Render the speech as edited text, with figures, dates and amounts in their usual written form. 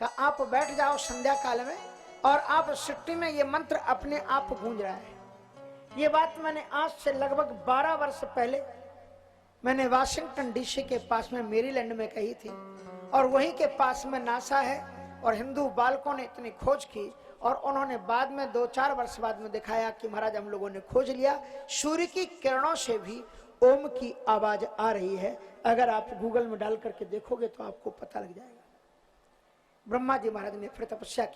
कि आप बैठ जाओ संध्या काल में और आप सृष्टि में ये मंत्र अपने आप गूंज रहा है। ये बात मैंने आज से लगभग 12 वर्ष पहले मैंने वाशिंगटन डीसी के पास में मेरीलैंड में कही थी, और वहीं के पास में नासा है, और हिंदू बालकों ने इतनी खोज की और उन्होंने बाद में 2-4 वर्ष बाद में दिखाया कि महाराज हम लोगों ने खोज लिया, सूर्य की किरणों से भी ओम की आवाज आ रही है। अगर आप गूगल में डाल करके देखोगे तो आपको पता लग जाएगा। ब्रह्मा जी महाराज ने फिर तपस्या की।